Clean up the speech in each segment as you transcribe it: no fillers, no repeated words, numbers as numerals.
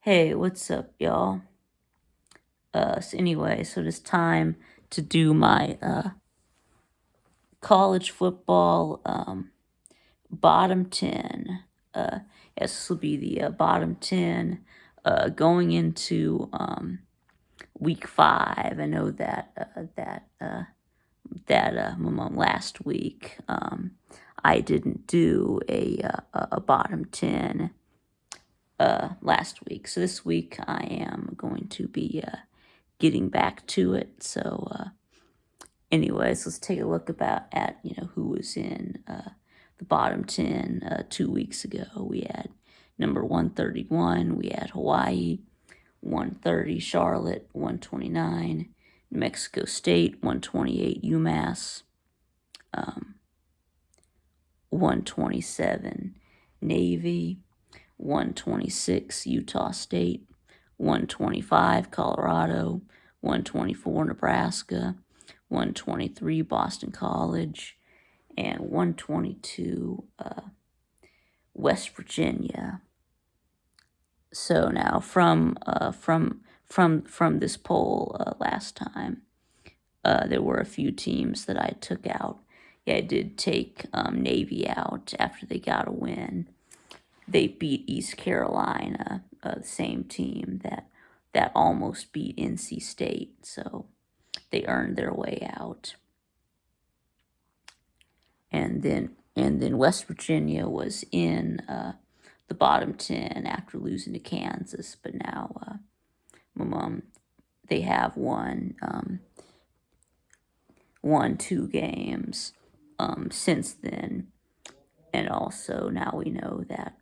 Hey, what's up, y'all? So it's time to do my college football bottom 10. Yes, this will be the bottom 10 going into week 5. I know that last week I didn't do a bottom 10 last week. So this week I am going to be getting back to it. Anyways, let's take a look at who was in the bottom 10 2 weeks ago. We had number 131. We had Hawaii, 130 Charlotte, 129 New Mexico State, 128 UMass, 127 Navy, 126 Utah State, 125 Colorado, 124 Nebraska, 123 Boston College, and 122 West Virginia. So now from this poll last time, there were a few teams that I took out. Yeah, I did take Navy out after they got a win. They beat East Carolina, the same team that almost beat NC State. So they earned their way out. And then West Virginia was in the bottom 10 after losing to Kansas, but now they have won 2 games since then, and also now we know that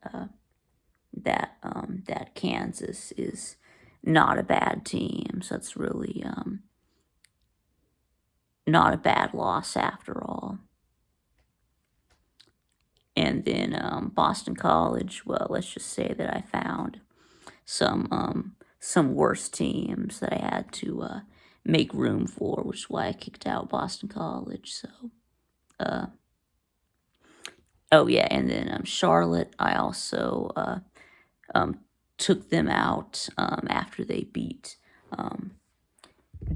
Kansas is not a bad team, so it's really not a bad loss after all. And then Boston College, well, let's just say that I found some worse teams that I had to make room for, which is why I kicked out Boston College. So, oh yeah, and then Charlotte, I also took them out after they beat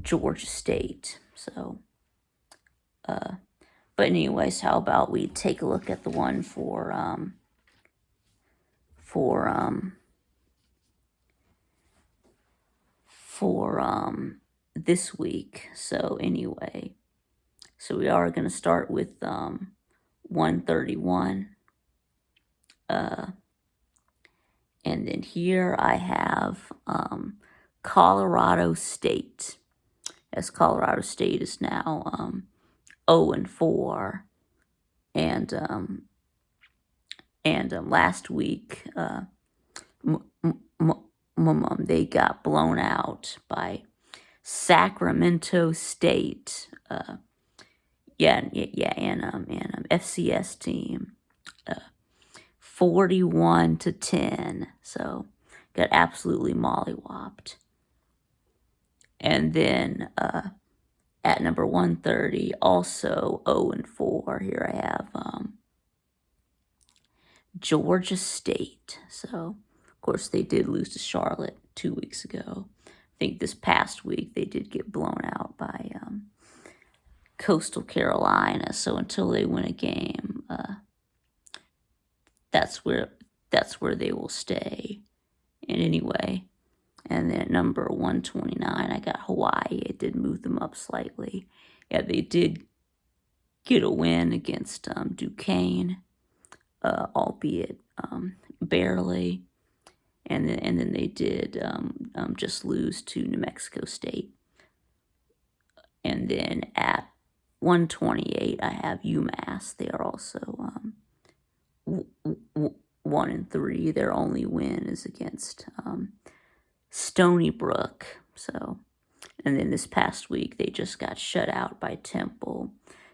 Georgia State. So, but anyways, how about we take a look at the one for this week. So anyway, so we are going to start with 131. And then here I have Colorado State, as Colorado State is now 0-4, and last week they got blown out by Sacramento State. And FCS team, 41-10. So got absolutely mollywopped. And then at number 130, also 0-4. Here I have Georgia State. So of course they did lose to Charlotte 2 weeks ago. I think this past week they did get blown out by Coastal Carolina. So until they win a game, that's where they will stay. And anyway, and then at number 129, I got Hawaii. It did move them up slightly. Yeah, they did get a win against Duquesne, albeit barely. And then they did just lose to New Mexico State. And then at 128, I have UMass. They are also 1-3. Their only win is against Stony Brook. So, and then this past week they just got shut out by Temple,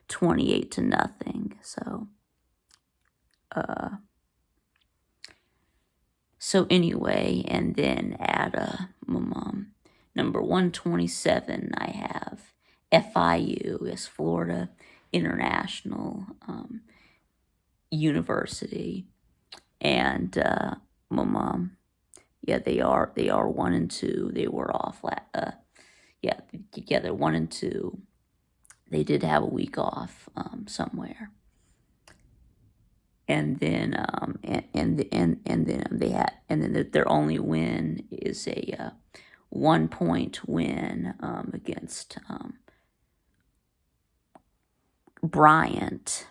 28-0. So anyway, and then at number 127, I have FIU, as Florida International University, and Yeah, they are 1-2. They were off. Yeah, they're 1-2. They did have a week off somewhere, and then their only win is a 1-point win against Bryant.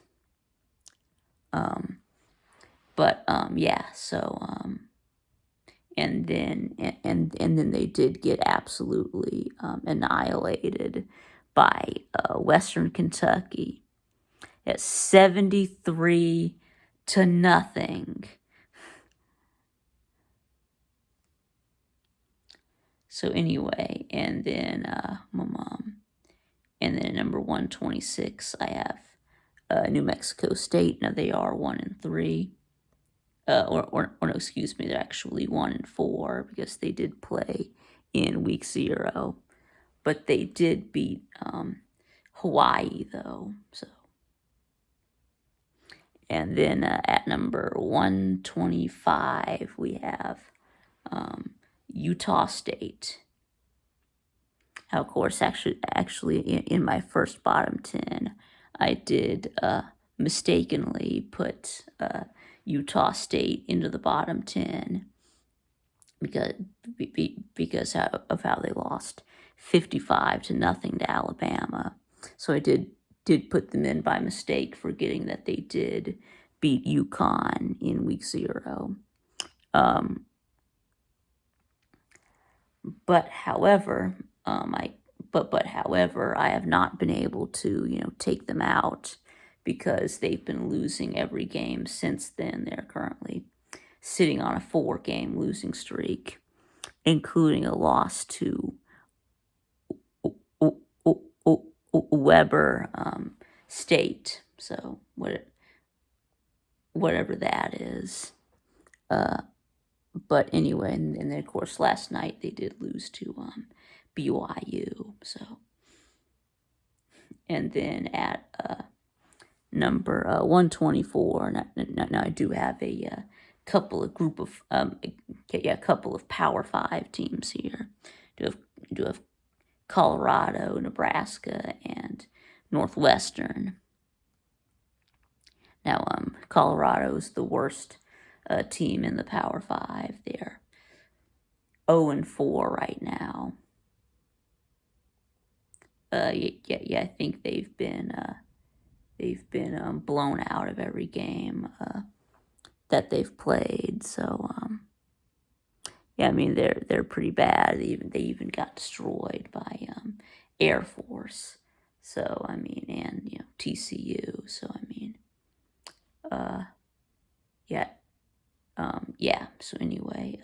Yeah, so and then they did get absolutely annihilated by Western Kentucky at 73-0. So anyway, and then my mom, and then number 126, I have New Mexico State. Now they are 1-3. Or no, excuse me, they're actually 1-4 because they did play in week 0, but they did beat Hawaii though. So, and then at number 125 we have Utah State. Now, of course, actually, in my first bottom 10, I did mistakenly put Utah State into the bottom 10 because of how they lost 55-0 to Alabama. So I did put them in by mistake, forgetting that they did beat UConn in week 0. But however, I have not been able to, take them out because they've been losing every game since then. They're currently sitting on a 4-game losing streak, including a loss to Weber State. So whatever that is. But anyway, and then of course last night they did lose to BYU. So, and then at number 124, now I do have a couple of couple of Power 5 teams here. Do have Colorado, Nebraska, and Northwestern. Now, Colorado is the worst team in the Power 5. They're 0-4 right now. I think they've been blown out of every game that they've played. So I mean they're pretty bad. They even got destroyed by Air Force. So I mean, and TCU. So I mean, So anyway,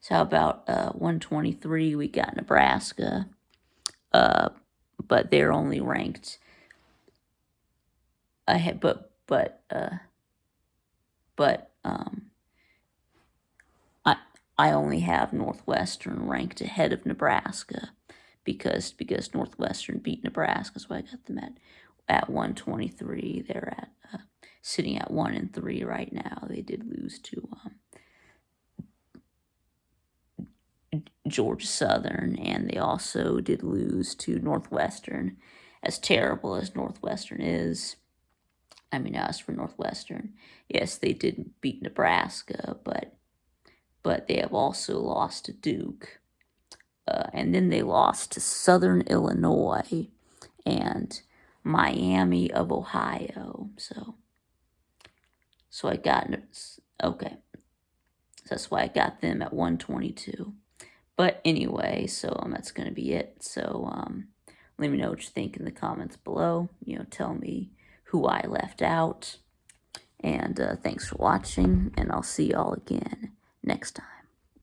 so how about 123? We got Nebraska, but they're only ranked ahead. I only have Northwestern ranked ahead of Nebraska because Northwestern beat Nebraska, so I got them at 123. They're at sitting at 1-3 right now. They did lose to Georgia Southern, and they also did lose to Northwestern. As terrible as Northwestern is, I mean, as for Northwestern, yes, they did beat Nebraska, but they have also lost to Duke, and then they lost to Southern Illinois and Miami of Ohio. So I got, okay, that's why I got them at 122. But anyway, so that's going to be it. So let me know what you think in the comments below. Tell me who I left out. And thanks for watching, and I'll see y'all again next time.